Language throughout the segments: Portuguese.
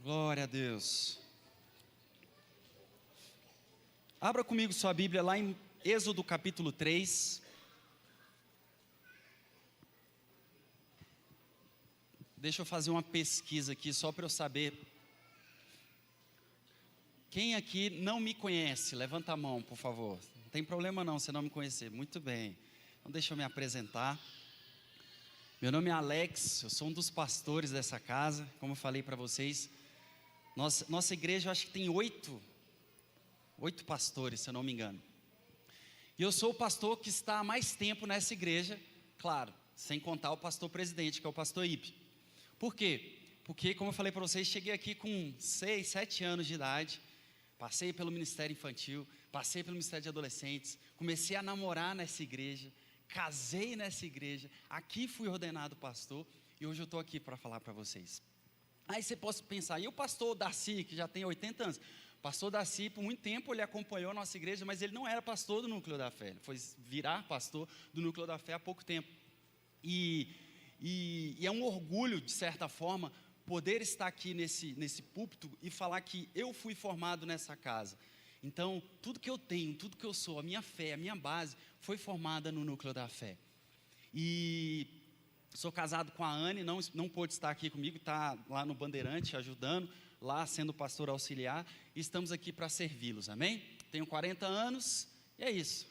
Glória a Deus. Abra comigo sua Bíblia lá em Êxodo capítulo 3. Deixa eu fazer uma pesquisa aqui só para eu saber. Quem aqui não me conhece? Levanta a mão, por favor. Não tem problema não, você não me conhecer. Muito bem. Então deixa eu me apresentar. Meu nome é Alex, eu sou um dos pastores dessa casa. Como eu falei para vocês, nossa igreja, eu acho que tem oito pastores, se eu não me engano. E eu sou o pastor que está há mais tempo nessa igreja, claro, sem contar o pastor presidente, que é o pastor Ipe. Por quê? Porque, como eu falei para vocês, cheguei aqui com 6, 7 anos de idade, passei pelo ministério infantil, passei pelo ministério de adolescentes, comecei a namorar nessa igreja, casei nessa igreja, aqui fui ordenado pastor, e hoje eu estou aqui para falar para vocês. Aí você pode pensar, e o pastor Darcy, que já tem 80 anos? O pastor Darcy, por muito tempo, ele acompanhou a nossa igreja, mas ele não era pastor do Núcleo da Fé, ele foi virar pastor do Núcleo da Fé há pouco tempo. E é um orgulho, de certa forma, poder estar aqui nesse púlpito e falar que eu fui formado nessa casa. Então, tudo que eu tenho, tudo que eu sou, a minha fé, a minha base, foi formada no Núcleo da Fé. E sou casado com a Anne, não pôde estar aqui comigo, está lá no Bandeirante, ajudando, lá sendo pastor auxiliar, e estamos aqui para servi-los, amém? Tenho 40 anos, e é isso.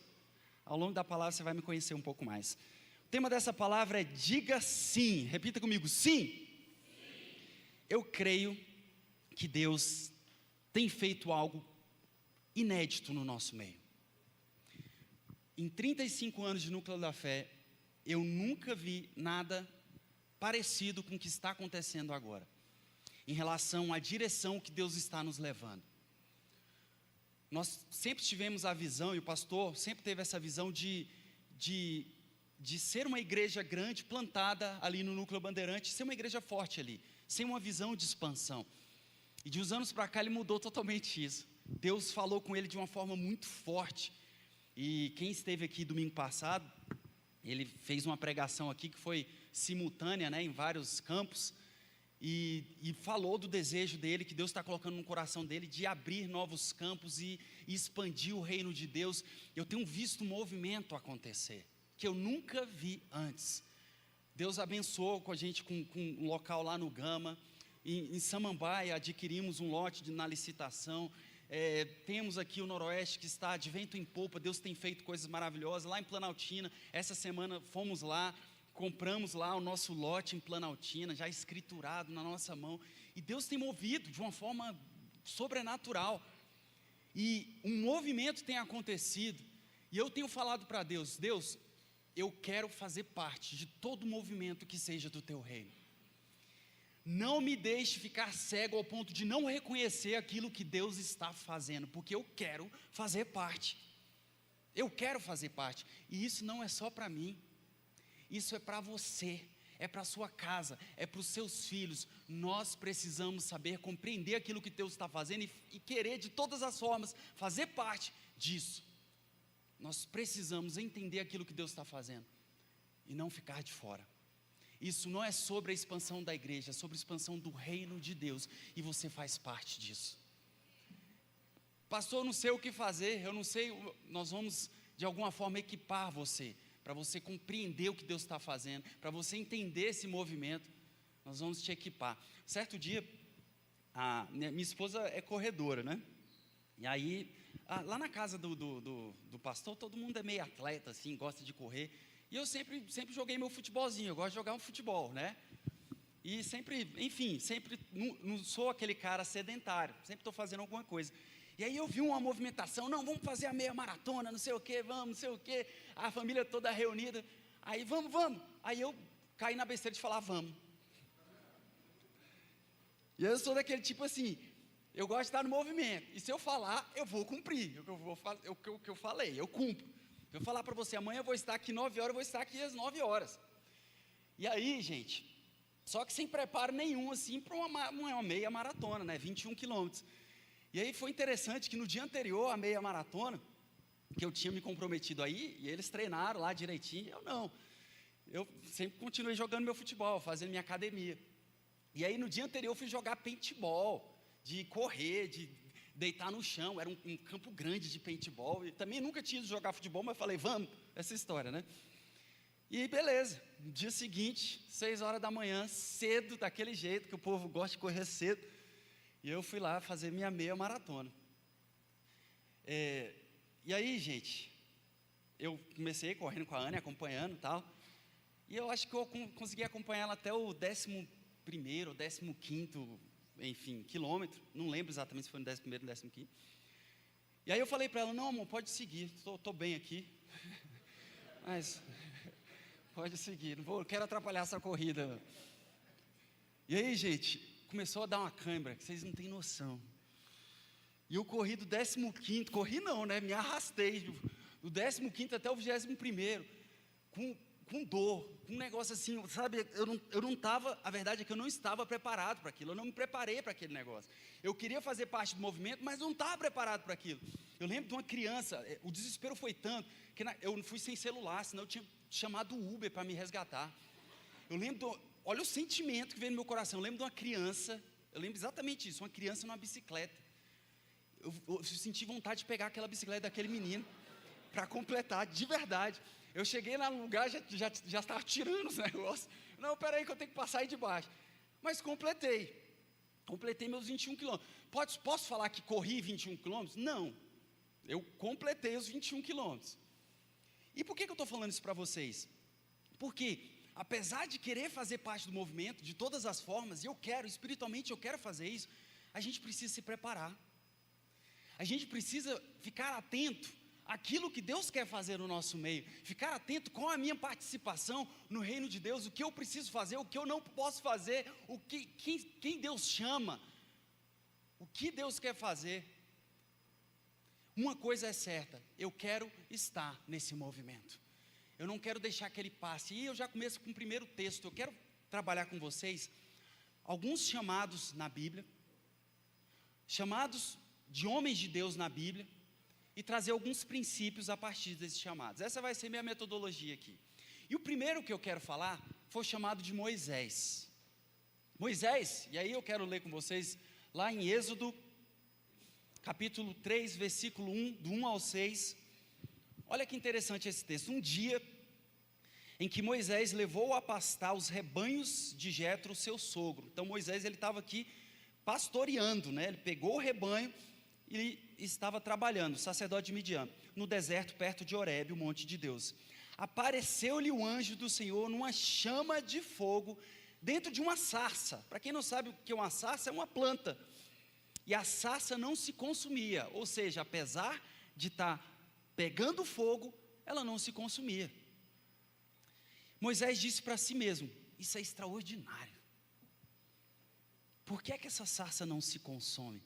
Ao longo da palavra você vai me conhecer um pouco mais. O tema dessa palavra é diga sim, repita comigo, sim. Sim. Eu creio que Deus tem feito algo inédito no nosso meio. Em 35 anos de Núcleo da Fé, eu nunca vi nada parecido com o que está acontecendo agora, em relação à direção que Deus está nos levando. Nós sempre tivemos a visão, e o pastor sempre teve essa visão de ser uma igreja grande, plantada ali no Núcleo Bandeirante, ser uma igreja forte ali, sem uma visão de expansão. E de uns anos para cá ele mudou totalmente isso. Deus falou com ele de uma forma muito forte. E quem esteve aqui domingo passado, ele fez uma pregação aqui que foi simultânea, né, em vários campos, e falou do desejo dele, que Deus está colocando no coração dele, de abrir novos campos e expandir o reino de Deus. Eu tenho visto um movimento acontecer, que eu nunca vi antes. Deus abençoou com a gente com um local lá no Gama, em Samambaia adquirimos um lote na licitação. Temos aqui o Noroeste que está de vento em popa, Deus tem feito coisas maravilhosas. Lá em Planaltina, essa semana fomos lá, compramos lá o nosso lote em Planaltina, já escriturado na nossa mão, e Deus tem movido de uma forma sobrenatural, e um movimento tem acontecido, e eu tenho falado para Deus, Deus, eu quero fazer parte de todo movimento que seja do teu reino. Não me deixe ficar cego ao ponto de não reconhecer aquilo que Deus está fazendo, porque eu quero fazer parte. Eu quero fazer parte. E isso não é só para mim. Isso é para você, é para a sua casa, é para os seus filhos. Nós precisamos saber compreender aquilo que Deus está fazendo e querer de todas as formas fazer parte disso. Nós precisamos entender aquilo que Deus está fazendo e não ficar de fora. Isso não é sobre a expansão da igreja, é sobre a expansão do reino de Deus, e você faz parte disso. Pastor, eu não sei o que fazer, eu não sei, nós vamos de alguma forma equipar você, para você compreender o que Deus está fazendo, para você entender esse movimento, nós vamos te equipar. Certo dia, minha esposa é corredora, né? E aí, lá na casa do pastor, todo mundo é meio atleta, assim, gosta de correr. E eu sempre joguei meu futebolzinho, eu gosto de jogar um futebol, né? E sempre, enfim, sempre não sou aquele cara sedentário, sempre estou fazendo alguma coisa. E aí eu vi uma movimentação, não, vamos fazer a meia maratona, não sei o que, vamos, não sei o que, a família toda reunida, aí vamos. Aí eu caí na besteira de falar, vamos. E eu sou daquele tipo assim, eu gosto de estar no movimento, e se eu falar, eu vou cumprir, o que eu falei, eu cumpro. Eu vou falar para você, amanhã eu vou estar aqui 9 horas, eu vou estar aqui às 9 horas. E aí, gente, só que sem preparo nenhum, assim, para uma meia maratona, né, 21 quilômetros. E aí foi interessante que no dia anterior à meia maratona, que eu tinha me comprometido aí, e eles treinaram lá direitinho, eu não. Eu sempre continuei jogando meu futebol, fazendo minha academia. E aí no dia anterior eu fui jogar paintball, de correr, de deitar no chão, era um campo grande de paintball, e também nunca tinha ido jogar futebol, mas falei, vamos, essa história, né? E beleza, no dia seguinte, 6 horas da manhã, cedo, daquele jeito, que o povo gosta de correr cedo, e eu fui lá fazer minha meia maratona. E aí, gente, eu comecei correndo com a Ana, acompanhando e tal, e eu acho que eu consegui acompanhar ela até o 11º ou 15º, enfim, quilômetro, não lembro exatamente se foi no 11º ou 15º. E aí eu falei para ela, não amor, pode seguir, estou bem aqui, mas pode seguir, não quero atrapalhar essa corrida. E aí, gente, começou a dar uma cãibra, que vocês não têm noção. E eu corri do 15º, corri não, né, me arrastei, do 15º até o 21º, com dor, com um negócio assim, sabe, eu não estava, a verdade é que eu não estava preparado para aquilo, eu não me preparei para aquele negócio. Eu queria fazer parte do movimento, mas não estava preparado para aquilo. Eu lembro de uma criança, o desespero foi tanto, que eu fui sem celular, senão eu tinha chamado o Uber para me resgatar. Eu lembro, olha o sentimento que veio no meu coração, eu lembro de uma criança, eu lembro exatamente isso, uma criança numa bicicleta. Eu senti vontade de pegar aquela bicicleta daquele menino, para completar, de verdade. Eu cheguei lá no lugar, já estava tirando os negócios. Não, peraí que eu tenho que passar aí de baixo. Mas completei meus 21 quilômetros. Posso falar que corri 21 quilômetros? Não, eu completei os 21 quilômetros. E por que eu estou falando isso para vocês? Porque, apesar de querer fazer parte do movimento, de todas as formas, e espiritualmente eu quero fazer isso, a gente precisa se preparar. A gente precisa ficar atento àquilo que Deus quer fazer no nosso meio, ficar atento com a minha participação no reino de Deus, o que eu preciso fazer, o que eu não posso fazer, quem Deus chama, o que Deus quer fazer. Uma coisa é certa, eu quero estar nesse movimento, eu não quero deixar que ele passe. E eu já começo com o primeiro texto. Eu quero trabalhar com vocês alguns chamados na Bíblia, chamados de homens de Deus na Bíblia, e trazer alguns princípios a partir desses chamados. Essa vai ser minha metodologia aqui. E o primeiro que eu quero falar foi o chamado de Moisés. Moisés, e aí eu quero ler com vocês lá em Êxodo, capítulo 3, versículo 1, do 1 ao 6. Olha que interessante esse texto. Um dia em que Moisés levou a pastar os rebanhos de Jetro, seu sogro. Então Moisés, ele estava aqui pastoreando, né? Ele pegou o rebanho e estava trabalhando, sacerdote de Midian, no deserto perto de Horebe, o monte de Deus. Apareceu-lhe o anjo do Senhor numa chama de fogo dentro de uma sarça. Para quem não sabe o que é uma sarça, é uma planta. E a sarça não se consumia, ou seja, apesar de estar pegando fogo, ela não se consumia. Moisés disse para si mesmo: isso é extraordinário. Por que é que essa sarça não se consome?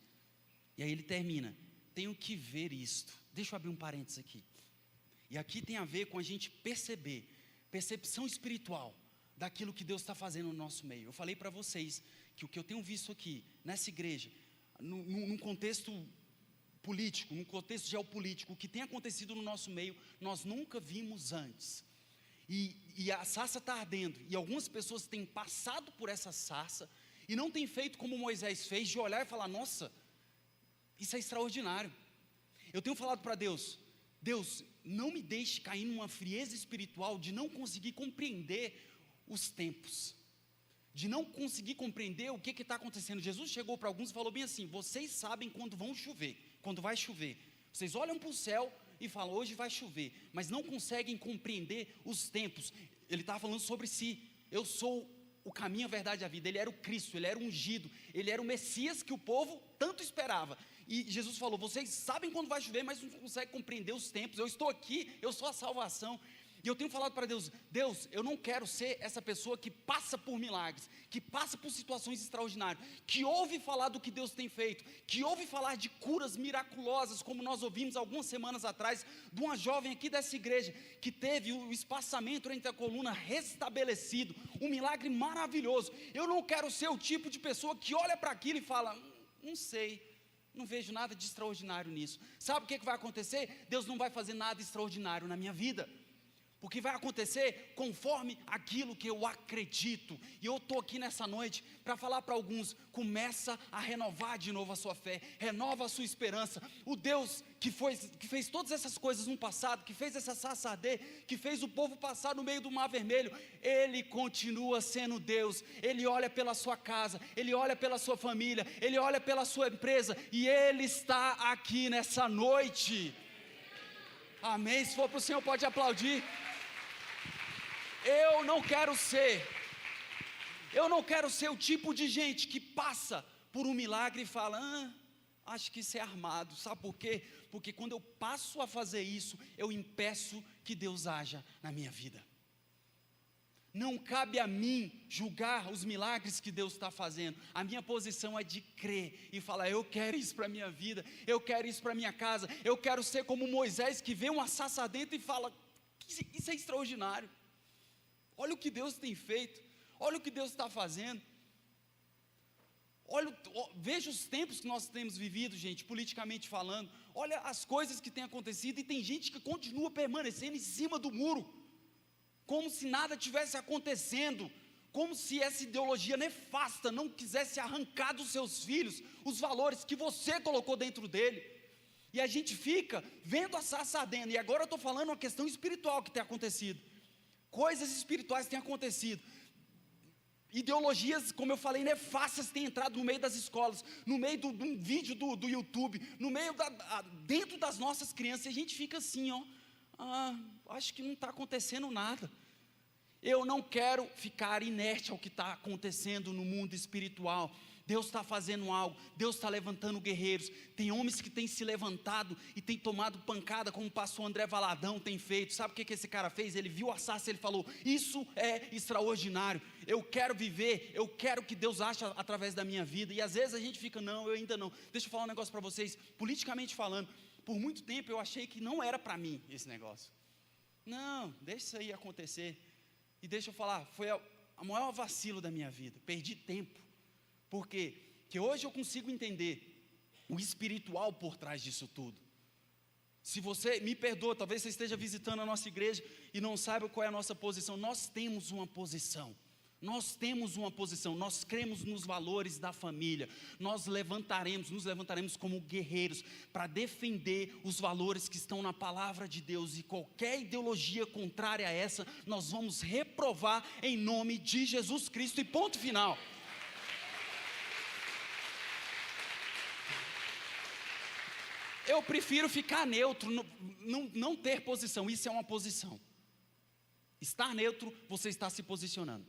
E aí ele termina: tenho que ver isto. Deixa eu abrir um parênteses aqui. E aqui tem a ver com a gente percepção espiritual daquilo que Deus está fazendo no nosso meio. Eu falei para vocês que o que eu tenho visto aqui, nessa igreja, num contexto político, num contexto geopolítico, o que tem acontecido no nosso meio, nós nunca vimos antes. E a sarça está ardendo, e algumas pessoas têm passado por essa sarça, e não têm feito como Moisés fez, de olhar e falar: nossa, isso é extraordinário. Eu tenho falado para Deus: Deus, não me deixe cair numa frieza espiritual de não conseguir compreender os tempos, de não conseguir compreender o que está acontecendo. Jesus chegou para alguns e falou bem assim: vocês sabem quando vai chover, vocês olham para o céu e falam: hoje vai chover, mas não conseguem compreender os tempos. Ele estava falando sobre si: eu sou o caminho, a verdade e a vida. Ele era o Cristo, ele era o ungido, ele era o Messias que o povo tanto esperava. E Jesus falou: vocês sabem quando vai chover, mas não conseguem compreender os tempos. Eu estou aqui, eu sou a salvação. E eu tenho falado para Deus: Deus, eu não quero ser essa pessoa que passa por milagres, que passa por situações extraordinárias, que ouve falar do que Deus tem feito, que ouve falar de curas miraculosas, como nós ouvimos algumas semanas atrás, de uma jovem aqui dessa igreja, que teve o espaçamento entre a coluna restabelecido, um milagre maravilhoso. Eu não quero ser o tipo de pessoa que olha para aquilo e fala: não sei, não vejo nada de extraordinário nisso. Sabe o que vai acontecer? Deus não vai fazer nada extraordinário na minha vida. porque vai acontecer conforme aquilo que eu acredito. E eu estou aqui nessa noite para falar para alguns: começa a renovar de novo a sua fé, renova a sua esperança. O Deus que fez todas essas coisas no passado, que fez essa sarça arder, que fez o povo passar no meio do mar vermelho, Ele continua sendo Deus. Ele olha pela sua casa, Ele olha pela sua família, Ele olha pela sua empresa, e Ele está aqui nessa noite. Amém? Se for para o Senhor, pode aplaudir. Eu não quero ser o tipo de gente que passa por um milagre e fala: acho que isso é armado. Sabe por quê? Porque quando eu passo a fazer isso, eu impeço que Deus haja na minha vida. Não cabe a mim julgar os milagres que Deus está fazendo. A minha posição é de crer e falar: eu quero isso para a minha vida, eu quero isso para a minha casa. Eu quero ser como Moisés, que vê uma sarça ardente e fala: isso é extraordinário. Olha o que Deus tem feito, olha o que Deus está fazendo. Veja os tempos que nós temos vivido, gente, politicamente falando. Olha as coisas que têm acontecido, e tem gente que continua permanecendo em cima do muro, como se nada tivesse acontecendo, como se essa ideologia nefasta não quisesse arrancar dos seus filhos os valores que você colocou dentro dele. E a gente fica vendo a sarça ardendo. E agora eu estou falando uma questão espiritual que tem acontecido. Coisas espirituais têm acontecido. Ideologias, como eu falei, nefastas têm entrado no meio das escolas, no meio de um vídeo do YouTube, dentro das nossas crianças. E a gente fica assim, acho que não está acontecendo nada. Eu não quero ficar inerte ao que está acontecendo no mundo espiritual. Deus está fazendo algo, Deus está levantando guerreiros. Tem homens que têm se levantado e têm tomado pancada, como o pastor André Valadão tem feito. Sabe o que esse cara fez? Ele viu a sarça, ele falou: isso é extraordinário, eu quero viver, eu quero que Deus ache através da minha vida. E às vezes a gente fica: não, eu ainda não. Deixa eu falar um negócio para vocês, politicamente falando, por muito tempo eu achei que não era para mim esse negócio. Não, deixa isso aí acontecer. E deixa eu falar, foi a maior vacilo da minha vida, perdi tempo. Por quê? Porque hoje eu consigo entender o espiritual por trás disso tudo. Se você me perdoa, talvez você esteja visitando a nossa igreja e não saiba qual é a nossa posição. Nós temos uma posição, nós cremos nos valores da família. Nos levantaremos como guerreiros para defender os valores que estão na palavra de Deus, e qualquer ideologia contrária a essa, nós vamos reprovar em nome de Jesus Cristo, e ponto final. Eu prefiro ficar neutro, não ter posição. Isso é uma posição. Estar neutro, você está se posicionando.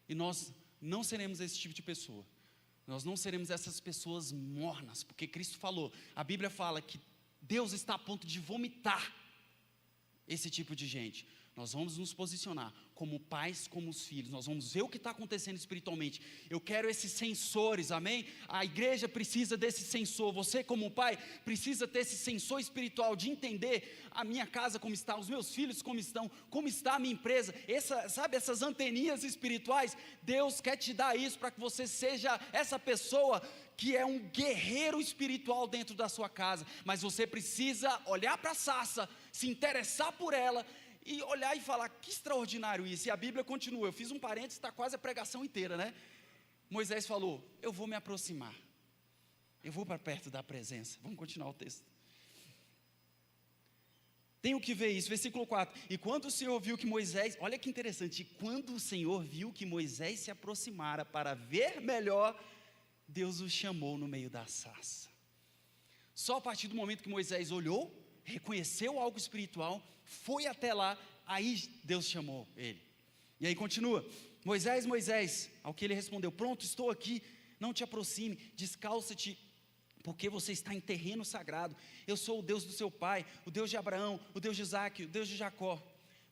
E nós não seremos esse tipo de pessoa. Nós não seremos essas pessoas mornas, porque Cristo falou, a Bíblia fala que Deus está a ponto de vomitar esse tipo de gente. Nós vamos nos posicionar como pais, como os filhos. Nós vamos ver o que está acontecendo espiritualmente. Eu quero esses sensores, amém? A igreja precisa desse sensor. Você, como pai, precisa ter esse sensor espiritual de entender a minha casa como está, os meus filhos como estão, como está a minha empresa. Essas anteninhas espirituais, Deus quer te dar isso para que você seja essa pessoa que é um guerreiro espiritual dentro da sua casa. Mas você precisa olhar para a sarça, se interessar por ela e olhar e falar: que extraordinário isso. E a Bíblia continua. Eu fiz um parênteses, está quase a pregação inteira, né? Moisés falou: eu vou me aproximar, eu vou para perto da presença. Vamos continuar o texto. Tenho que ver isso, versículo 4. E quando o Senhor viu que Moisés, olha que interessante, quando o Senhor viu que Moisés se aproximara para ver melhor, Deus o chamou no meio da sarça. Só a partir do momento que Moisés olhou, reconheceu algo espiritual, foi até lá, aí Deus chamou ele. E aí continua: Moisés, Moisés, ao que ele respondeu: pronto, estou aqui, não te aproxime, descalça-te, porque você está em terreno sagrado. Eu sou o Deus do seu pai, o Deus de Abraão, o Deus de Isaque, o Deus de Jacó.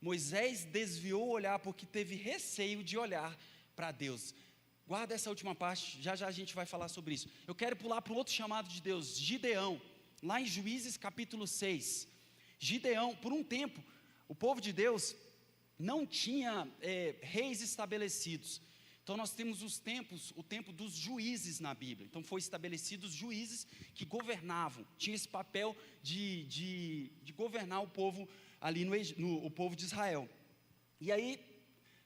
Moisés desviou o olhar porque teve receio de olhar para Deus. Guarda essa última parte, já já a gente vai falar sobre isso. Eu quero pular para o outro chamado de Deus, Gideão, lá em Juízes capítulo 6. Gideão, por um tempo, o povo de Deus não tinha reis estabelecidos. Então nós temos o tempo dos juízes na Bíblia. Então foi estabelecidos juízes que governavam, tinha esse papel de governar o povo ali o povo de Israel. E aí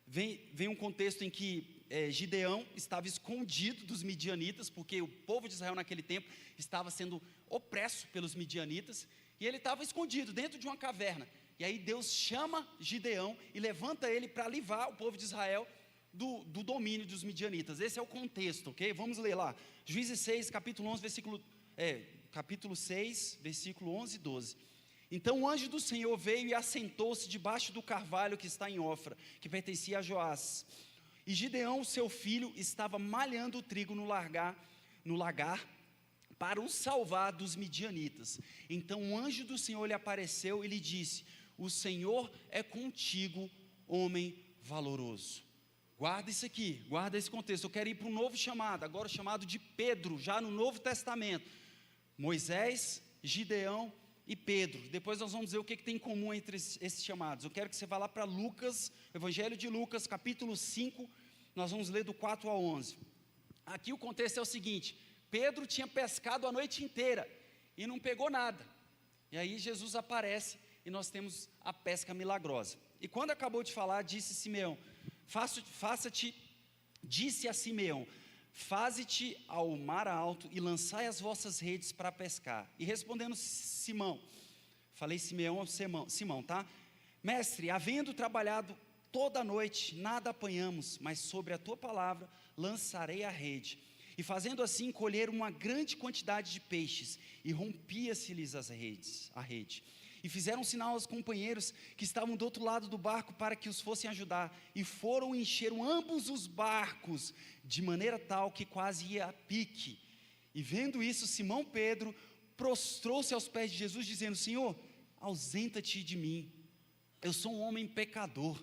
vem um contexto em que Gideão estava escondido dos midianitas, porque o povo de Israel naquele tempo estava sendo opresso pelos midianitas, e ele estava escondido dentro de uma caverna. E aí Deus chama Gideão e levanta ele para livrar o povo de Israel do domínio dos midianitas. Esse é o contexto, ok? Vamos ler lá, Juízes 6, capítulo 6, versículo 11 e 12. Então o anjo do Senhor veio e assentou-se debaixo do carvalho que está em Ofra, que pertencia a Joás. E Gideão, seu filho, estava malhando o trigo no lagar para o salvar dos midianitas. Então o anjo do Senhor lhe apareceu e lhe disse: o Senhor é contigo, homem valoroso. Guarda isso aqui, guarda esse contexto. Eu quero ir para um novo chamado, agora o chamado de Pedro, já no Novo Testamento. Moisés, Gideão e Pedro. Depois nós vamos ver o que tem em comum entre esses chamados. Eu quero que você vá lá para Lucas, Evangelho de Lucas, capítulo 5, nós vamos ler do 4 ao 11. Aqui o contexto é o seguinte: Pedro tinha pescado a noite inteira e não pegou nada. E aí Jesus aparece e nós temos a pesca milagrosa. E quando acabou de falar, disse a Simeão: faze-te ao mar alto e lançai as vossas redes para pescar. E respondendo Simão, falei Simeão ou Simão, tá? Mestre, havendo trabalhado toda a noite, nada apanhamos, mas sobre a tua palavra lançarei a rede. E fazendo assim, colheram uma grande quantidade de peixes, e rompia-se-lhes a rede. E fizeram sinal aos companheiros que estavam do outro lado do barco para que os fossem ajudar, e foram e encheram ambos os barcos, de maneira tal que quase ia a pique. E vendo isso, Simão Pedro prostrou-se aos pés de Jesus, dizendo: Senhor, ausenta-te de mim, eu sou um homem pecador.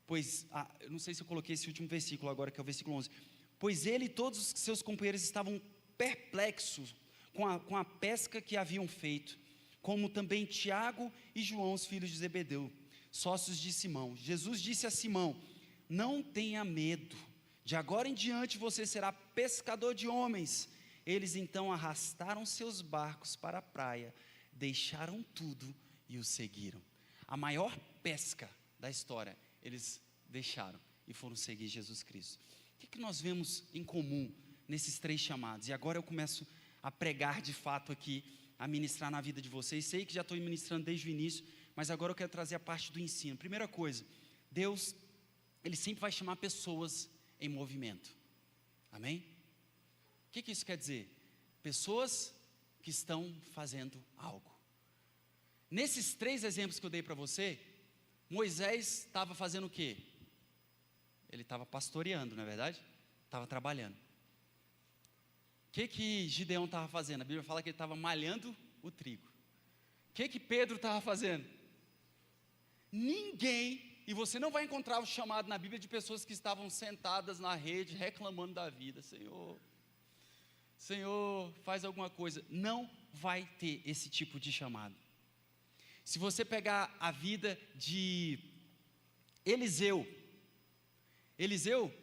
Pois, eu não sei se eu coloquei esse último versículo agora, que é o versículo 11. Pois ele e todos os seus companheiros estavam perplexos com a pesca que haviam feito, como também Tiago e João, os filhos de Zebedeu, sócios de Simão. Jesus disse a Simão: não tenha medo, de agora em diante você será pescador de homens. Eles então arrastaram seus barcos para a praia, deixaram tudo e o seguiram. A maior pesca da história, eles deixaram e foram seguir Jesus Cristo. O que nós vemos em comum nesses três chamados? E agora eu começo a pregar de fato aqui, a ministrar na vida de vocês. Sei que já estou ministrando desde o início, mas agora eu quero trazer a parte do ensino. Primeira coisa, Deus, Ele sempre vai chamar pessoas em movimento. Amém? O que isso quer dizer? Pessoas que estão fazendo algo. Nesses três exemplos que eu dei para você, Moisés estava fazendo o quê? Ele estava pastoreando, não é verdade? Estava trabalhando. O que Gideão estava fazendo? A Bíblia fala que ele estava malhando o trigo. O que Pedro estava fazendo? Ninguém, e você não vai encontrar o chamado na Bíblia de pessoas que estavam sentadas na rede reclamando da vida. Senhor, faz alguma coisa. Não vai ter esse tipo de chamado. Se você pegar a vida de Eliseu,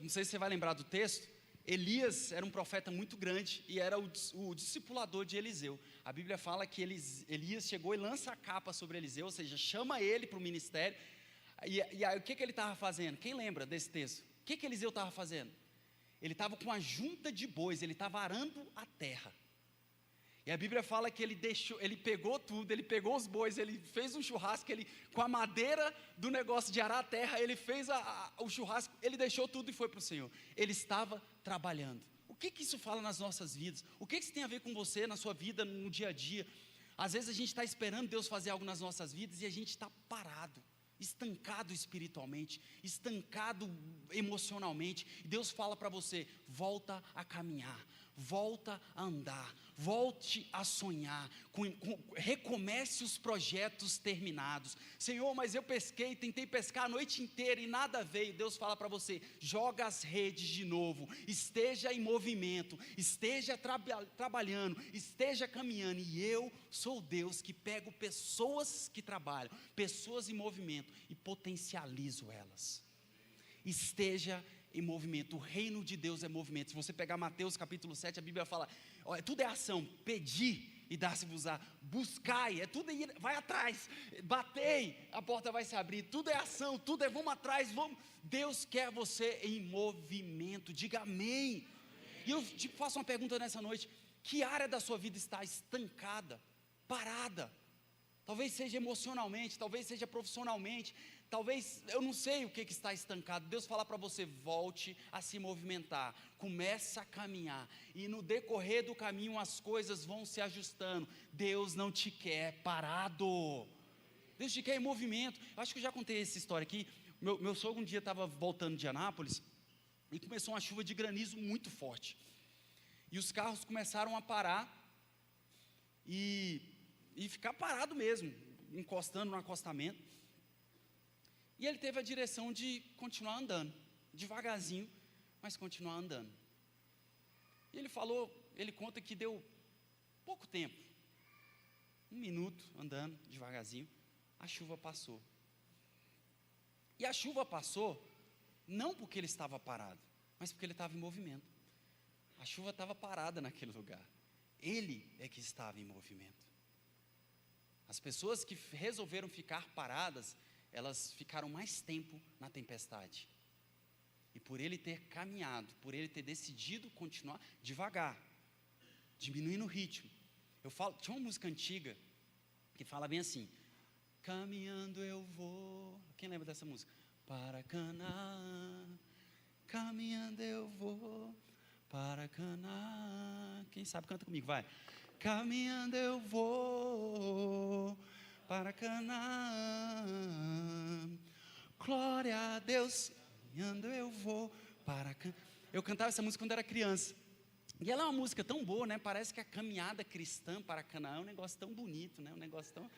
não sei se você vai lembrar do texto, Elias era um profeta muito grande e era o discipulador de Eliseu. A Bíblia fala que Elias chegou e lança a capa sobre Eliseu, ou seja, chama ele para o ministério. E aí o que ele estava fazendo? Quem lembra desse texto? O que Eliseu estava fazendo? Ele estava com a junta de bois, ele estava arando a terra. E a Bíblia fala que ele pegou tudo, ele pegou os bois, ele fez um churrasco, com a madeira do negócio de arar a terra, ele fez o churrasco, ele deixou tudo e foi para o Senhor. Ele estava trabalhando. O que isso fala nas nossas vidas? O que isso tem a ver com você, na sua vida, no dia a dia? Às vezes a gente está esperando Deus fazer algo nas nossas vidas e a gente está parado, estancado espiritualmente, estancado emocionalmente. E Deus fala para você: volta a caminhar, volta a andar, volte a sonhar, recomece os projetos terminados. Senhor, mas eu tentei pescar a noite inteira e nada veio. Deus fala para você: joga as redes de novo, esteja em movimento, esteja trabalhando, esteja caminhando. E eu sou Deus que pego pessoas que trabalham, pessoas em movimento e potencializo elas. Esteja em movimento. O reino de Deus é movimento. Se você pegar Mateus capítulo 7, a Bíblia fala, tudo é ação: pedi e dar-se-vos-á. Buscai, é tudo ir, vai atrás. Batei, a porta vai se abrir. Tudo é ação, tudo é vamos atrás, vamos. Deus quer você em movimento. Diga amém. E eu te faço uma pergunta nessa noite: que área da sua vida está estancada, parada? Talvez seja emocionalmente, talvez seja profissionalmente, talvez, eu não sei o que está estancado. Deus fala para você: volte a se movimentar, começa a caminhar, e no decorrer do caminho as coisas vão se ajustando. Deus não te quer parado, Deus te quer em movimento. Eu acho que eu já contei essa história aqui. Meu sogro um dia estava voltando de Anápolis, e começou uma chuva de granizo muito forte, e os carros começaram a parar, e ficar parado mesmo, encostando no acostamento. E ele teve a direção de continuar andando, devagarzinho, mas continuar andando. E ele conta que deu pouco tempo, 1 minuto andando devagarzinho, a chuva passou. E a chuva passou, não porque ele estava parado, mas porque ele estava em movimento. A chuva estava parada naquele lugar, ele é que estava em movimento. As pessoas que resolveram ficar paradas, elas ficaram mais tempo na tempestade. E por ele ter caminhado, por ele ter decidido continuar devagar, diminuindo o ritmo. Tinha uma música antiga que fala bem assim: caminhando eu vou. Quem lembra dessa música? Para Canaã, caminhando eu vou para Canaã. Quem sabe canta comigo, vai. Caminhando eu vou para Canaã, glória a Deus, caminhando eu vou para Canaã. Eu cantava essa música quando era criança, e ela é uma música tão boa, né? Parece que a caminhada cristã para Canaã é um negócio tão bonito, né? Um negócio tão...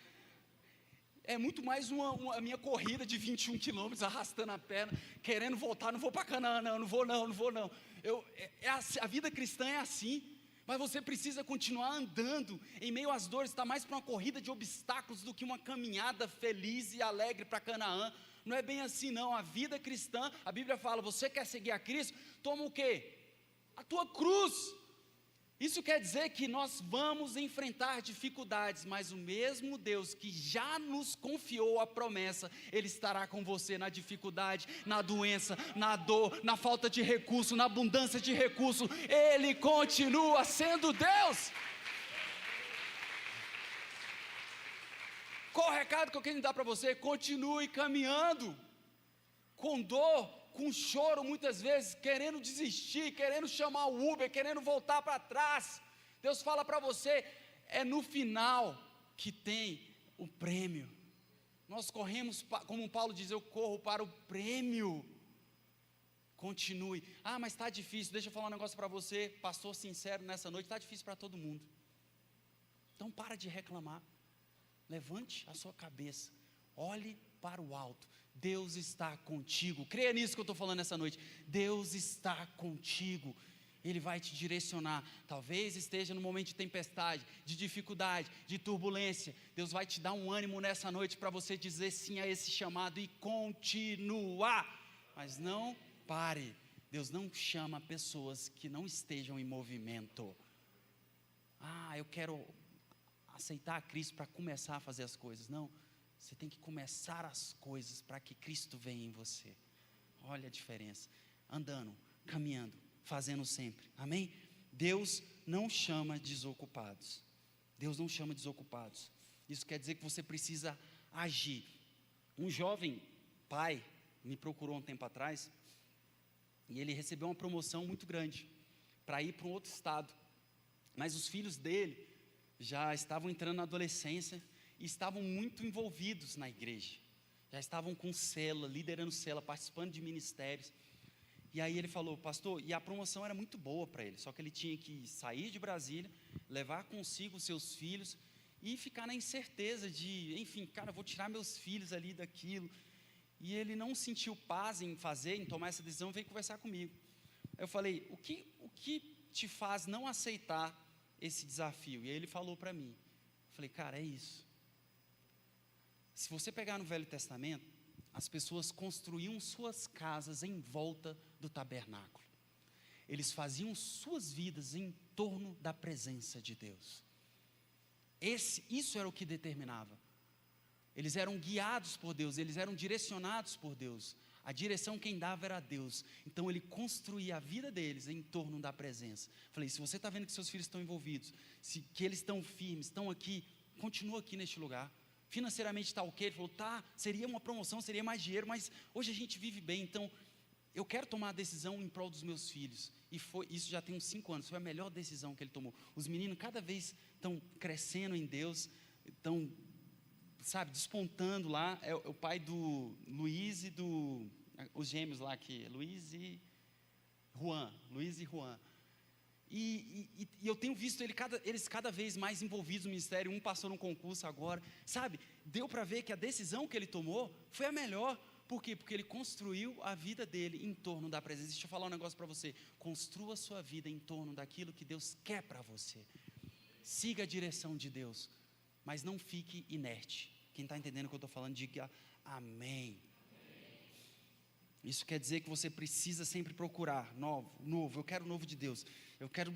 É muito mais a minha corrida de 21 quilômetros, arrastando a perna, querendo voltar. Não vou para Canaã, não vou não. A vida cristã é assim. Mas você precisa continuar andando em meio às dores. Está mais para uma corrida de obstáculos do que uma caminhada feliz e alegre para Canaã. Não é bem assim não. A vida cristã, a Bíblia fala: você quer seguir a Cristo? Toma o quê? A tua cruz. Isso quer dizer que nós vamos enfrentar dificuldades, mas o mesmo Deus que já nos confiou a promessa, Ele estará com você na dificuldade, na doença, na dor, na falta de recurso, na abundância de recurso. Ele continua sendo Deus. Qual o recado que eu quero dar para você? Continue caminhando, com dor, com choro muitas vezes, querendo desistir, querendo chamar o Uber, querendo voltar para trás. Deus fala para você: é no final que tem o prêmio. Nós corremos, como Paulo diz, eu corro para o prêmio. Continue. Ah, mas está difícil. Deixa eu falar um negócio para você, pastor sincero nessa noite: está difícil para todo mundo. Então para de reclamar, levante a sua cabeça, olhe para o alto. Deus está contigo. Creia nisso que eu estou falando essa noite. Deus está contigo. Ele vai te direcionar. Talvez esteja num momento de tempestade, de dificuldade, de turbulência. Deus vai te dar um ânimo nessa noite para você dizer sim a esse chamado e continuar. Mas não pare. Deus não chama pessoas que não estejam em movimento. Ah, eu quero aceitar a Cristo para começar a fazer as coisas. Não. Você tem que começar as coisas para que Cristo venha em você. Olha a diferença. Andando, caminhando, fazendo sempre. Amém? Deus não chama desocupados. Deus não chama desocupados. Isso quer dizer que você precisa agir. Um jovem pai me procurou um tempo atrás, e ele recebeu uma promoção muito grande para ir para um outro estado. Mas os filhos dele já estavam entrando na adolescência e estavam muito envolvidos na igreja, já estavam com célula, liderando célula, participando de ministérios. E aí ele falou: pastor, e a promoção era muito boa para ele, só que ele tinha que sair de Brasília, levar consigo os seus filhos e ficar na incerteza de, enfim, cara, vou tirar meus filhos ali daquilo. E ele não sentiu paz em tomar essa decisão, veio conversar comigo. Eu falei: o que te faz não aceitar esse desafio? E aí ele falou para mim. Eu falei: cara, é isso. Se você pegar no Velho Testamento, as pessoas construíam suas casas em volta do tabernáculo. Eles faziam suas vidas em torno da presença de Deus. Isso era o que determinava. Eles eram guiados por Deus, eles eram direcionados por Deus. A direção quem dava era Deus. Então ele construía a vida deles em torno da presença. Falei, se você está vendo que seus filhos estão envolvidos, que eles estão firmes, estão aqui, continua aqui neste lugar. Financeiramente está ok? Ele falou, tá, seria uma promoção, seria mais dinheiro, mas hoje a gente vive bem, então eu quero tomar a decisão em prol dos meus filhos. E isso já tem uns 5 anos, foi a melhor decisão que ele tomou. Os meninos cada vez estão crescendo em Deus, estão, despontando lá. É o pai do Luiz e os gêmeos lá aqui, Luiz e Juan. E eu tenho visto eles cada vez mais envolvidos no ministério. Um passou num concurso agora, deu para ver que a decisão que ele tomou foi a melhor. Por quê? Porque ele construiu a vida dele em torno da presença. Deixa eu falar um negócio para você. Construa a sua vida em torno daquilo que Deus quer para você. Siga a direção de Deus, mas não fique inerte. Quem está entendendo o que eu estou falando, diga amém. Isso quer dizer que você precisa sempre procurar novo. Eu quero o novo de Deus. Eu quero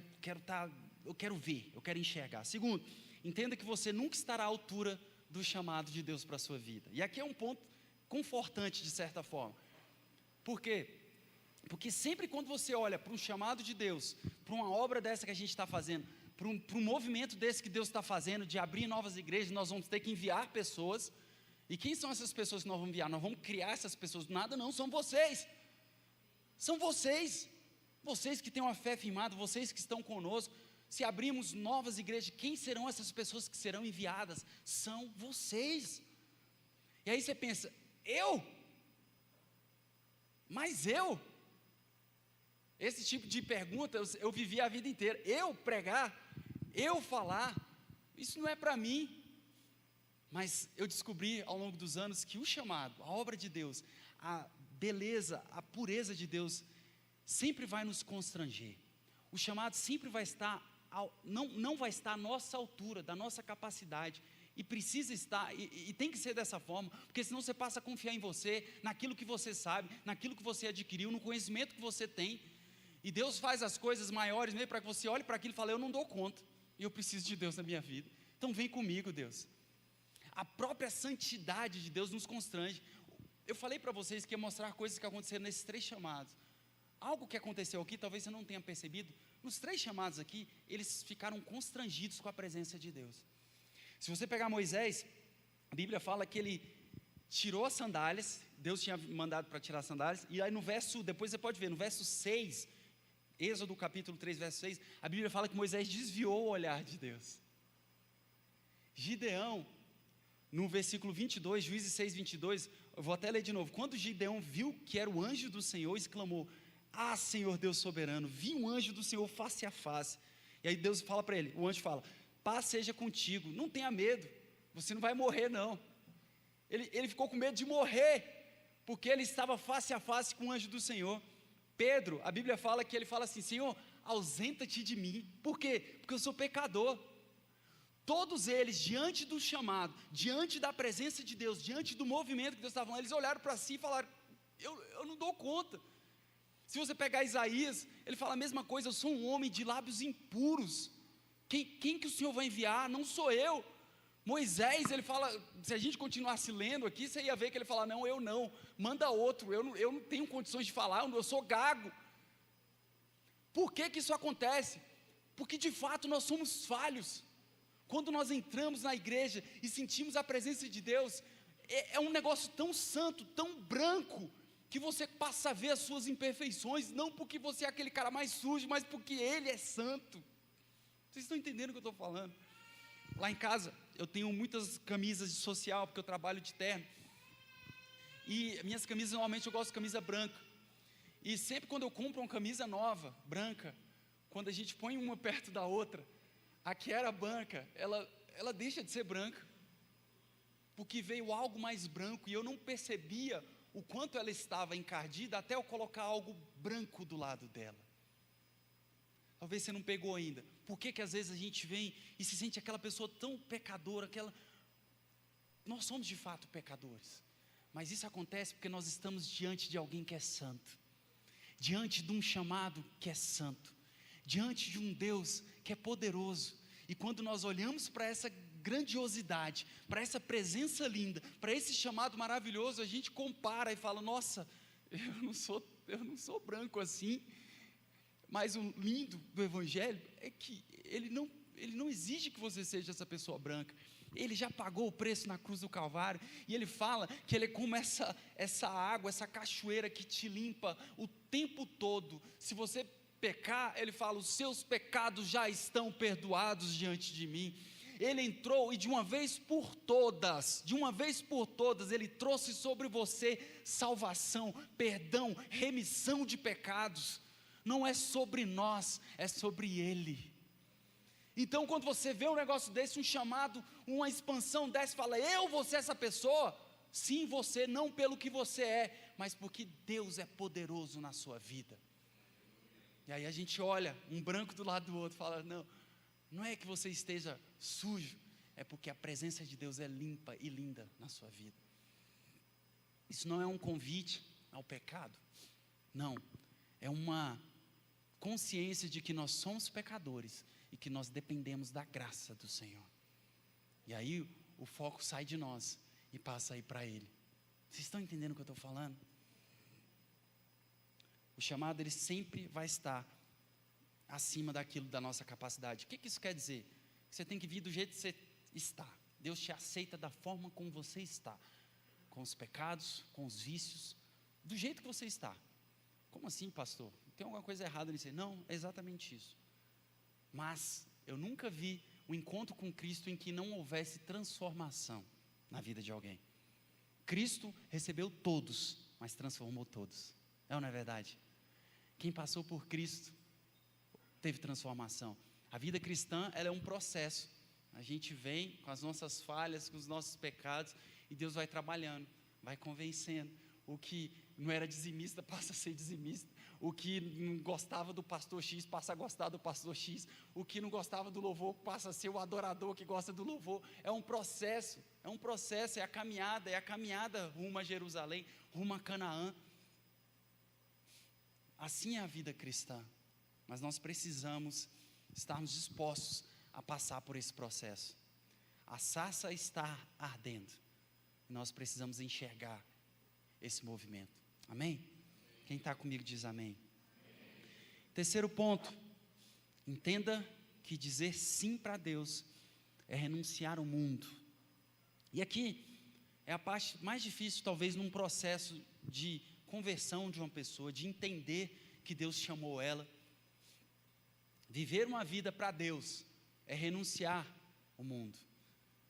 ver, eu quero enxergar. Segundo, entenda que você nunca estará à altura do chamado de Deus para a sua vida. E aqui é um ponto confortante de certa forma. Por quê? Porque sempre quando você olha para um chamado de Deus, para uma obra dessa que a gente está fazendo, para um movimento desse que Deus está fazendo, de abrir novas igrejas, nós vamos ter que enviar pessoas. E quem são essas pessoas que nós vamos enviar? Nós vamos criar essas pessoas do nada? Não, são vocês. São vocês. Vocês que têm uma fé firmada, vocês que estão conosco. Se abrirmos novas igrejas, quem serão essas pessoas que serão enviadas? São vocês. E aí você pensa, mas eu? Esse tipo de pergunta eu vivi a vida inteira. Eu pregar, eu falar, isso não é para mim. Mas eu descobri ao longo dos anos que o chamado, a obra de Deus, a beleza, a pureza de Deus, sempre vai nos constranger. O chamado sempre vai estar, não vai estar à nossa altura, da nossa capacidade. E precisa estar, e tem que ser dessa forma, porque senão você passa a confiar em você, naquilo que você sabe, naquilo que você adquiriu, no conhecimento que você tem. E Deus faz as coisas maiores mesmo para que você olhe para aquilo e fale, eu não dou conta, e eu preciso de Deus na minha vida. Então vem comigo, Deus. A própria santidade de Deus nos constrange. Eu falei para vocês que ia mostrar coisas que aconteceram nesses 3 chamados. Algo que aconteceu aqui, talvez você não tenha percebido, nos 3 chamados aqui, eles ficaram constrangidos com a presença de Deus. Se você pegar Moisés, a Bíblia fala que ele tirou as sandálias, Deus tinha mandado para tirar as sandálias, e aí depois você pode ver, no verso 6, Êxodo capítulo 3, verso 6, a Bíblia fala que Moisés desviou o olhar de Deus. Gideão, no versículo 22, Juízes 6, 22, eu vou até ler de novo. Quando Gideão viu que era o anjo do Senhor, exclamou, Senhor Deus soberano, vi um anjo do Senhor face a face. E aí Deus fala para ele, o anjo fala, paz seja contigo, não tenha medo, você não vai morrer não. Ele ficou com medo de morrer, porque ele estava face a face com o anjo do Senhor. Pedro, a Bíblia fala que ele fala assim, Senhor, ausenta-te de mim. Por quê? Porque eu sou pecador. Todos eles, diante do chamado, diante da presença de Deus, diante do movimento que Deus estava falando, eles olharam para si e falaram, eu não dou conta. Se você pegar Isaías, ele fala a mesma coisa, eu sou um homem de lábios impuros. Quem que o Senhor vai enviar? Não sou eu. Moisés, ele fala, se a gente continuasse lendo aqui, você ia ver que ele fala, não, eu não, manda outro, eu não tenho condições de falar, eu sou gago. Por que isso acontece? Porque de fato nós somos falhos. Quando nós entramos na igreja e sentimos a presença de Deus, é um negócio tão santo, tão branco, que você passa a ver as suas imperfeições, não porque você é aquele cara mais sujo, mas porque Ele é santo. Vocês estão entendendo o que eu estou falando? Lá em casa, eu tenho muitas camisas de social, porque eu trabalho de terno, e minhas camisas, normalmente eu gosto de camisa branca, e sempre quando eu compro uma camisa nova, branca, quando a gente põe uma perto da outra, a que era branca, ela deixa de ser branca, porque veio algo mais branco, e eu não percebia o quanto ela estava encardida, até eu colocar algo branco do lado dela. Talvez você não pegou ainda. Por que às vezes a gente vem e se sente aquela pessoa tão pecadora, nós somos de fato pecadores, mas isso acontece porque nós estamos diante de alguém que é santo, diante de um chamado que é santo, diante de um Deus que é poderoso, e quando nós olhamos para essa grandiosidade, para essa presença linda, para esse chamado maravilhoso, a gente compara e fala: nossa, eu não sou branco assim. Mas o lindo do Evangelho é que ele não exige que você seja essa pessoa branca. Ele já pagou o preço na cruz do Calvário, e ele fala que ele é como essa água, essa cachoeira que te limpa o tempo todo. Se você pecar, ele fala: os seus pecados já estão perdoados diante de mim. Ele entrou e de uma vez por todas, ele trouxe sobre você salvação, perdão, remissão de pecados. Não é sobre nós, é sobre ele. Então, quando você vê um negócio desse, um chamado, uma expansão dessa, fala: eu vou ser essa pessoa? Sim, você, não pelo que você é, mas porque Deus é poderoso na sua vida. E aí a gente olha um branco do lado do outro e fala: não é que você esteja sujo, é porque a presença de Deus é limpa e linda na sua vida. Isso não é um convite ao pecado, não, é uma consciência de que nós somos pecadores e que nós dependemos da graça do Senhor. E aí o foco sai de nós e passa aí para Ele. Vocês estão entendendo o que eu estou falando? O chamado, ele sempre vai estar acima daquilo da nossa capacidade. O que isso quer dizer? Você tem que vir do jeito que você está. Deus te aceita da forma como você está, com os pecados, com os vícios, do jeito que você está. Como assim, pastor? Tem alguma coisa errada nisso? Não, é exatamente isso. Mas eu nunca vi um encontro com Cristo em que não houvesse transformação na vida de alguém. Cristo recebeu todos, mas transformou todos. É ou não é verdade? Quem passou por Cristo teve transformação. A vida cristã, ela é um processo. A gente vem com as nossas falhas, com os nossos pecados, e Deus vai trabalhando, vai convencendo. O que não era dizimista passa a ser dizimista. O que não gostava do pastor X passa a gostar do pastor X. O que não gostava do louvor passa a ser o adorador que gosta do louvor. É um processo, é a caminhada rumo a Jerusalém, rumo a Canaã. Assim é a vida cristã. Mas nós precisamos estarmos dispostos a passar por esse processo. A sarça está ardendo. Nós precisamos enxergar esse movimento. Amém? Quem está comigo diz amém. Terceiro ponto: entenda que dizer sim para Deus é renunciar ao mundo. E aqui é a parte mais difícil, talvez, num processo de conversão de uma pessoa, de entender que Deus chamou ela. Viver uma vida para Deus é renunciar ao mundo,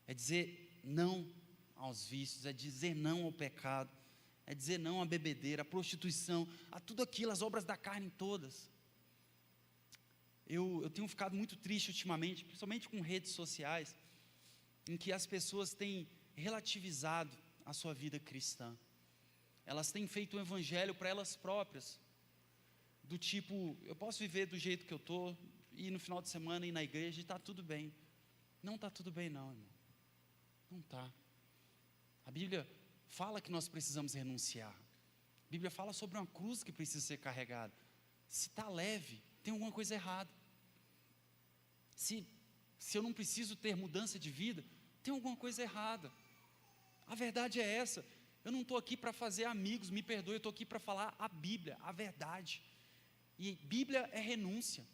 é dizer não aos vícios, é dizer não ao pecado, é dizer não à bebedeira, à prostituição, a tudo aquilo, as obras da carne todas. Eu tenho ficado muito triste ultimamente, principalmente com redes sociais, em que as pessoas têm relativizado a sua vida cristã. Elas têm feito um evangelho para elas próprias, do tipo: eu posso viver do jeito que eu estou, e no final de semana ir na igreja e está tudo bem. Não está tudo bem não, irmão. Não está. A Bíblia fala que nós precisamos renunciar. A Bíblia fala sobre uma cruz que precisa ser carregada. Se está leve, tem alguma coisa errada. Se eu não preciso ter mudança de vida, tem alguma coisa errada. A verdade é essa. Eu não estou aqui para fazer amigos, me perdoe, eu estou aqui para falar a Bíblia, a verdade. E Bíblia é renúncia.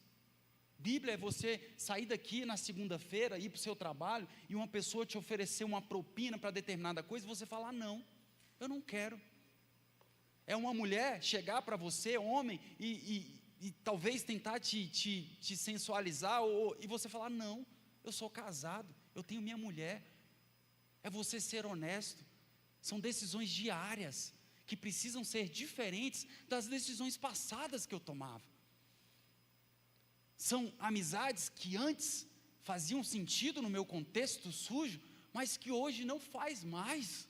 Bíblia é você sair daqui na segunda-feira, ir para o seu trabalho, e uma pessoa te oferecer uma propina para determinada coisa, e você falar: não, eu não quero. É uma mulher chegar para você, homem, e talvez tentar te sensualizar, e você falar: não, eu sou casado, eu tenho minha mulher. É você ser honesto. São decisões diárias, que precisam ser diferentes das decisões passadas que eu tomava. São amizades que antes faziam sentido no meu contexto sujo, mas que hoje não faz mais,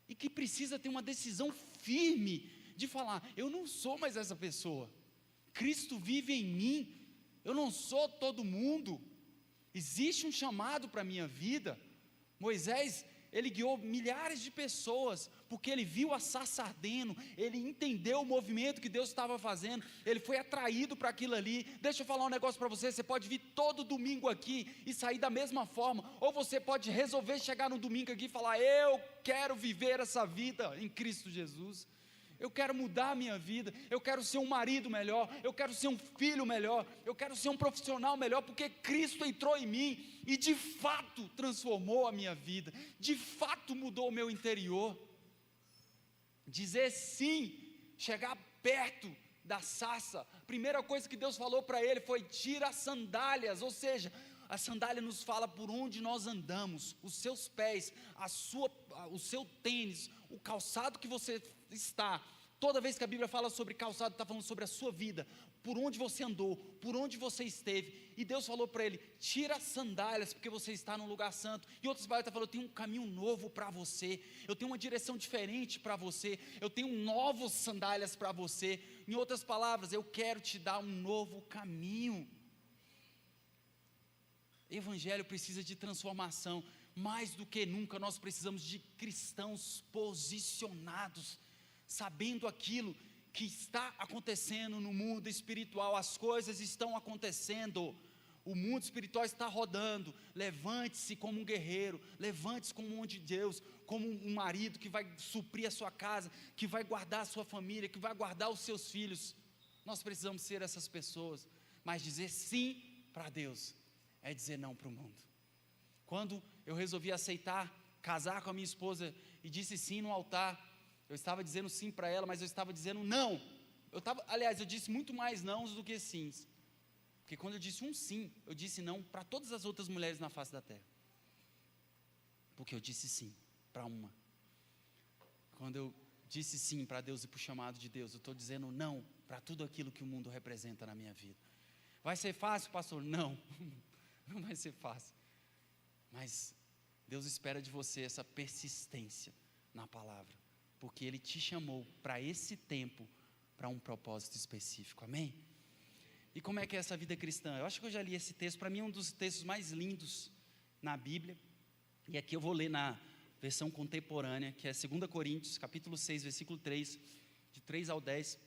e que precisa ter uma decisão firme, de falar: eu não sou mais essa pessoa, Cristo vive em mim, eu não sou todo mundo, existe um chamado para a minha vida. Moisés, ele guiou milhares de pessoas porque ele viu a sarça ardendo, ele entendeu o movimento que Deus estava fazendo, ele foi atraído para aquilo ali. Deixa eu falar um negócio para você, você pode vir todo domingo aqui e sair da mesma forma, ou você pode resolver chegar no domingo aqui e falar: eu quero viver essa vida em Cristo Jesus, eu quero mudar a minha vida, eu quero ser um marido melhor, eu quero ser um filho melhor, eu quero ser um profissional melhor, porque Cristo entrou em mim e de fato transformou a minha vida, de fato mudou o meu interior. Dizer sim, chegar perto da sarça, a primeira coisa que Deus falou para ele foi: tira as sandálias, ou seja, a sandália nos fala por onde nós andamos, os seus pés, o seu tênis, o calçado que você está. Toda vez que a Bíblia fala sobre calçado, está falando sobre a sua vida, por onde você andou, por onde você esteve. E Deus falou para ele: tira as sandálias, porque você está num lugar santo. E outras palavras, falou: eu tenho um caminho novo para você, eu tenho uma direção diferente para você, eu tenho novas sandálias para você. Em outras palavras, eu quero te dar um novo caminho. Evangelho precisa de transformação. Mais do que nunca nós precisamos de cristãos posicionados, sabendo aquilo que está acontecendo no mundo espiritual. As coisas estão acontecendo, o mundo espiritual está rodando. Levante-se como um guerreiro, levante-se como um homem de Deus, como um marido que vai suprir a sua casa, que vai guardar a sua família, que vai guardar os seus filhos. Nós precisamos ser essas pessoas. Mas dizer sim para Deus é dizer não para o mundo. Quando eu resolvi aceitar, casar com a minha esposa e disse sim no altar, eu estava dizendo sim para ela, mas eu estava dizendo não. Eu disse muito mais nãos do que sims, porque quando eu disse um sim, eu disse não para todas as outras mulheres na face da terra, porque eu disse sim para uma. Quando eu disse sim para Deus e para o chamado de Deus, eu estou dizendo não para tudo aquilo que o mundo representa na minha vida. Vai ser fácil, pastor? Não, não vai ser fácil, mas Deus espera de você essa persistência na palavra, porque Ele te chamou para esse tempo, para um propósito específico, amém? E como é que é essa vida cristã? Eu acho que eu já li esse texto, para mim é um dos textos mais lindos na Bíblia, e aqui eu vou ler na versão contemporânea, que é 2 Coríntios, capítulo 6, versículo 3, de 3 ao 10,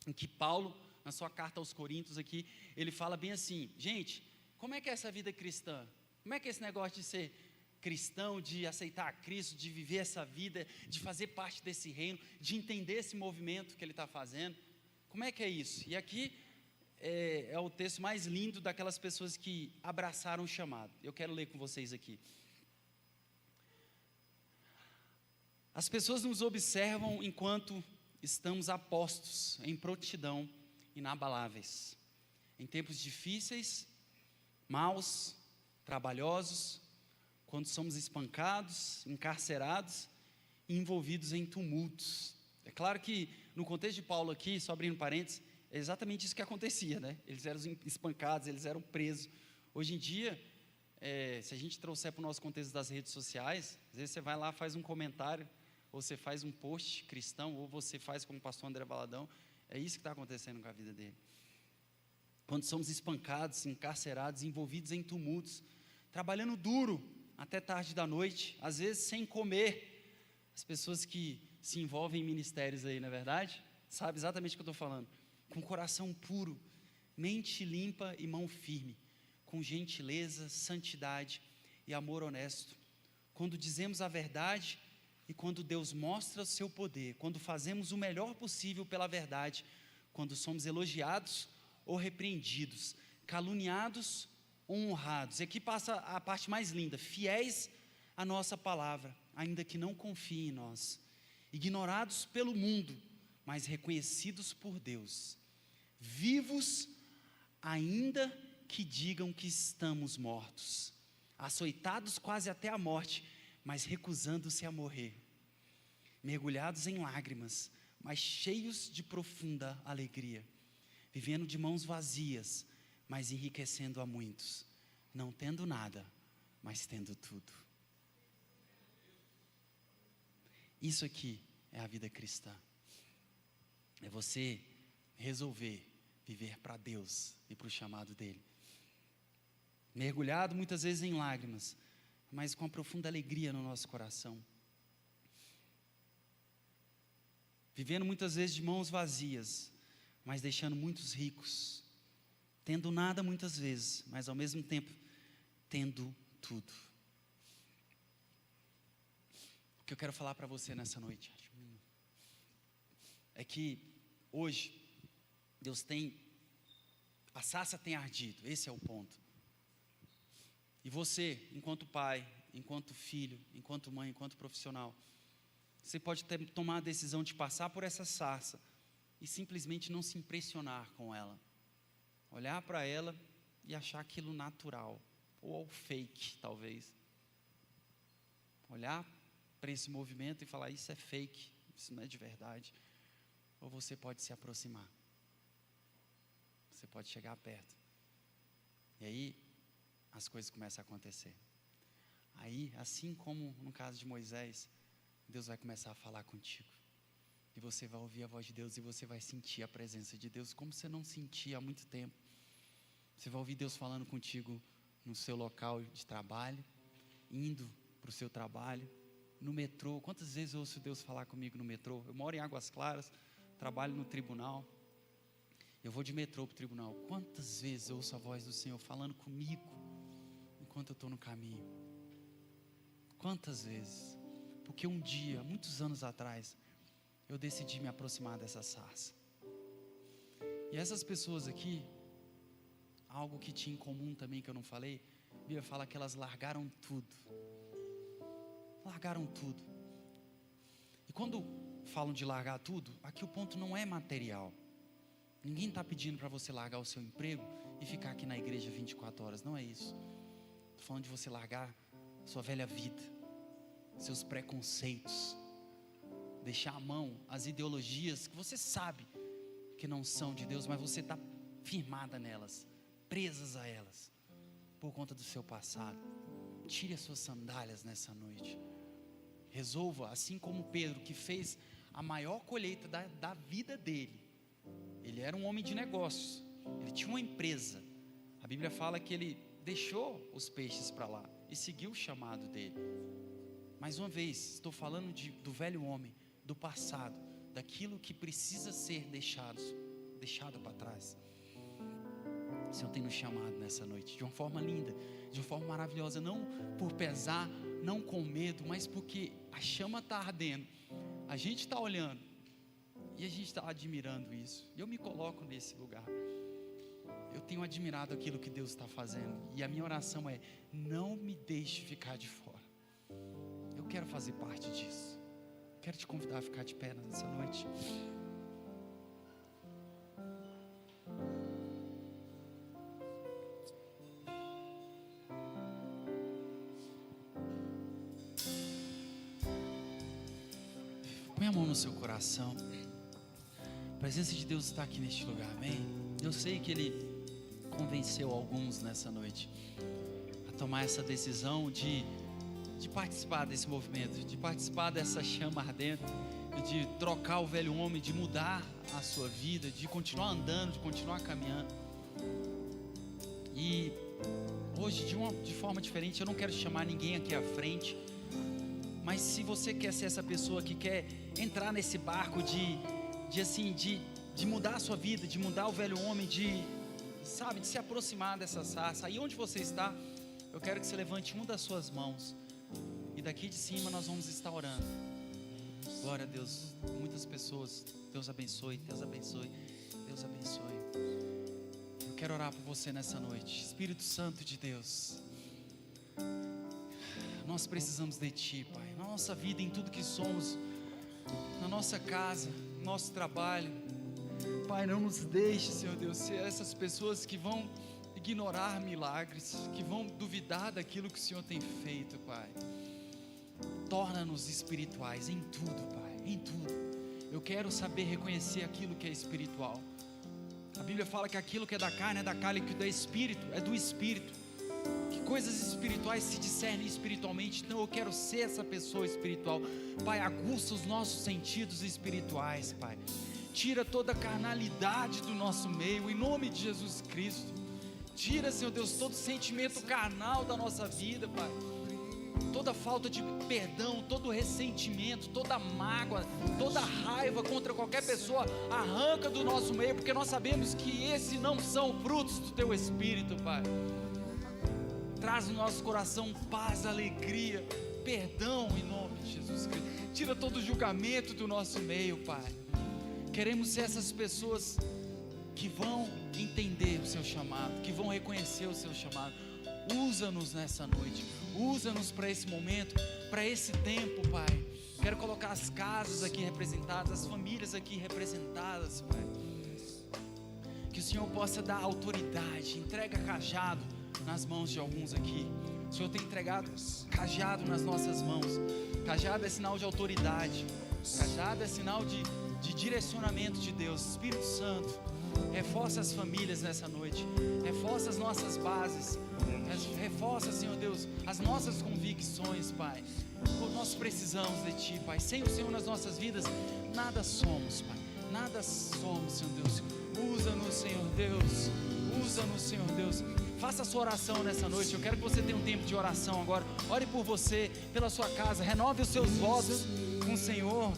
em que Paulo, na sua carta aos Coríntios aqui, ele fala bem assim: gente, como é que é essa vida cristã? Como é que é esse negócio de ser cristão, de aceitar a Cristo, de viver essa vida, de fazer parte desse reino, de entender esse movimento que ele está fazendo? Como é que é isso? E aqui é o texto mais lindo daquelas pessoas que abraçaram o chamado. Eu quero ler com vocês aqui. As pessoas nos observam enquanto estamos a postos, em prontidão, inabaláveis, em tempos difíceis, maus, trabalhosos, quando somos espancados, encarcerados e envolvidos em tumultos. É claro que no contexto de Paulo aqui, só abrindo parênteses, é exatamente isso que acontecia, né? Eles eram espancados, eles eram presos. Hoje em dia, se a gente trouxer para o nosso contexto das redes sociais, às vezes você vai lá, faz um comentário, ou você faz um post cristão, ou você faz como o pastor André Valadão. É isso que está acontecendo com a vida dele. Quando somos espancados, encarcerados, envolvidos em tumultos, trabalhando duro até tarde da noite, às vezes sem comer. As pessoas que se envolvem em ministérios aí, não é verdade? Sabe exatamente o que eu estou falando. Com coração puro, mente limpa e mão firme, com gentileza, santidade e amor honesto. Quando dizemos a verdade e quando Deus mostra o seu poder, quando fazemos o melhor possível pela verdade, quando somos elogiados ou repreendidos, caluniados ou honrados. E aqui passa a parte mais linda: fiéis à nossa palavra, ainda que não confiem em nós, ignorados pelo mundo, mas reconhecidos por Deus, vivos ainda que digam que estamos mortos, açoitados quase até a morte, mas recusando-se a morrer, mergulhados em lágrimas, mas cheios de profunda alegria, vivendo de mãos vazias, mas enriquecendo a muitos, não tendo nada, mas tendo tudo. Isso aqui é a vida cristã. É você resolver viver para Deus e para o chamado dEle. Mergulhado muitas vezes em lágrimas, mas com a profunda alegria no nosso coração. vivendo muitas vezes de mãos vazias, mas deixando muitos ricos, tendo nada muitas vezes, mas ao mesmo tempo tendo tudo. O que eu quero falar para você nessa noite é que hoje a sarça tem ardido, esse é o ponto. E você, enquanto pai, enquanto filho, enquanto mãe, enquanto profissional, você pode tomar a decisão de passar por essa sarça e simplesmente não se impressionar com ela, olhar para ela e achar aquilo natural, ou fake talvez, olhar para esse movimento e falar: isso é fake, isso não é de verdade. Ou você pode se aproximar, você pode chegar perto, e aí as coisas começam a acontecer. Aí, assim como no caso de Moisés, Deus vai começar a falar contigo, e você vai ouvir a voz de Deus, e você vai sentir a presença de Deus, como você não sentia há muito tempo. Você vai ouvir Deus falando contigo no seu local de trabalho, indo para o seu trabalho, no metrô. Quantas vezes eu ouço Deus falar comigo no metrô? Eu moro em Águas Claras, trabalho no tribunal, eu vou de metrô para o tribunal. Quantas vezes eu ouço a voz do Senhor falando comigo enquanto eu estou no caminho? Quantas vezes? Porque um dia, muitos anos atrás, eu decidi me aproximar dessa sarça. E essas pessoas aqui, algo que tinha em comum também que eu não falei, a Bíblia fala que elas largaram tudo. Largaram tudo. E quando falam de largar tudo, aqui o ponto não é material. Ninguém está pedindo para você largar o seu emprego e ficar aqui na igreja 24 horas, não é isso. Estou falando de você largar sua velha vida, seus preconceitos, deixar à mão as ideologias que você sabe que não são de Deus, mas você está firmada nelas, presas a elas, por conta do seu passado. Tire as suas sandálias nessa noite. Resolva, assim como Pedro, que fez a maior colheita da vida dele. Ele era um homem de negócios, ele tinha uma empresa. A Bíblia fala que ele deixou os peixes para lá e seguiu o chamado dele. Mais uma vez, estou falando do velho homem, do passado, daquilo que precisa ser deixado para trás. O Senhor tem nos chamado nessa noite, de uma forma linda, de uma forma maravilhosa, não por pesar, não com medo, mas porque a chama está ardendo, a gente está olhando, e a gente está admirando isso, e eu me coloco nesse lugar. Eu tenho admirado aquilo que Deus está fazendo, e a minha oração é: não me deixe ficar de fora. Eu quero fazer parte disso. Quero te convidar a ficar de pé nessa noite. Põe a mão no seu coração. A presença de Deus está aqui neste lugar, amém? Eu sei que Ele convenceu alguns nessa noite a tomar essa decisão de participar desse movimento, de participar dessa chama ardente, de trocar o velho homem, de mudar a sua vida, de continuar andando, de continuar caminhando. E hoje, de forma diferente, eu não quero chamar ninguém aqui à frente, mas se você quer ser essa pessoa que quer entrar nesse barco de mudar a sua vida, de mudar o velho homem, de se aproximar dessa sarça, aí onde você está, eu quero que você levante uma das suas mãos, e daqui de cima nós vamos estar orando. Glória a Deus, muitas pessoas. Deus abençoe, Deus abençoe, Deus abençoe. Eu quero orar por você nessa noite. Espírito Santo de Deus, nós precisamos de Ti, Pai, na nossa vida, em tudo que somos, na nossa casa, no nosso trabalho. Pai, não nos deixe, Senhor Deus, ser essas pessoas que vão ignorar milagres, que vão duvidar daquilo que o Senhor tem feito, Pai. Torna-nos espirituais em tudo, Pai, em tudo. Eu quero saber reconhecer aquilo que é espiritual. A Bíblia fala que aquilo que é da carne é da carne, que é do espírito é do espírito. Que coisas espirituais se discernem espiritualmente. Então eu quero ser essa pessoa espiritual. Pai, aguça os nossos sentidos espirituais, Pai. Tira toda a carnalidade do nosso meio, em nome de Jesus Cristo. Tira, Senhor Deus, todo sentimento carnal da nossa vida, Pai. toda falta de perdão, todo ressentimento, toda mágoa, toda raiva contra qualquer pessoa, arranca do nosso meio, porque nós sabemos que esses não são frutos do Teu Espírito, Pai. Traz no nosso coração paz, alegria, perdão em nome de Jesus Cristo. Tira todo julgamento do nosso meio, Pai. Queremos ser essas pessoas que vão entender o Seu chamado, que vão reconhecer o Seu chamado. Usa-nos nessa noite, usa-nos para esse momento, para esse tempo, Pai. Quero colocar as casas aqui representadas, as famílias aqui representadas, Pai. Que o Senhor possa dar autoridade. Entrega cajado nas mãos de alguns aqui. O Senhor tem entregado cajado nas nossas mãos. Cajado é sinal de autoridade, cajado é sinal de direcionamento de Deus. Espírito Santo, reforça as famílias nessa noite, reforça as nossas bases, reforça, Senhor Deus, as nossas convicções, Pai. Nós precisamos de Ti, Pai. Sem o Senhor nas nossas vidas, nada somos, Pai. Nada somos, Senhor Deus. Usa-nos, Senhor Deus. Usa-nos, Senhor Deus. Faça a sua oração nessa noite. Eu quero que você tenha um tempo de oração agora. Ore por você, pela sua casa. Renove os seus votos com o Senhor.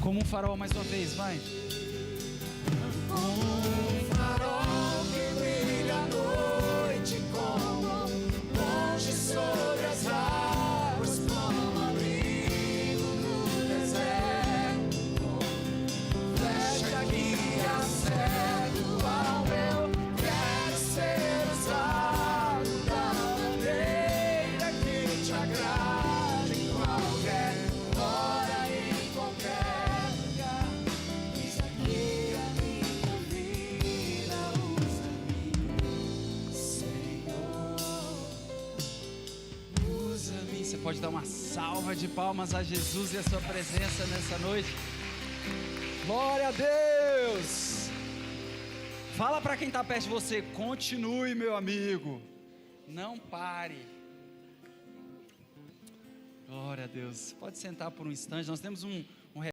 Como um farol mais uma vez, vai. Como um farol que brilha à noite, como longe sobre as águas, como abrigo no deserto, flecha guia cego ao meu, quero ser usado da maneira que te agrade, em qualquer hora e em qualquer. Você pode dar uma salva de palmas a Jesus e a sua presença nessa noite. Glória a Deus. Fala para quem está perto de você: continue, meu amigo, não pare. Glória a Deus. Pode sentar por um instante. Nós temos um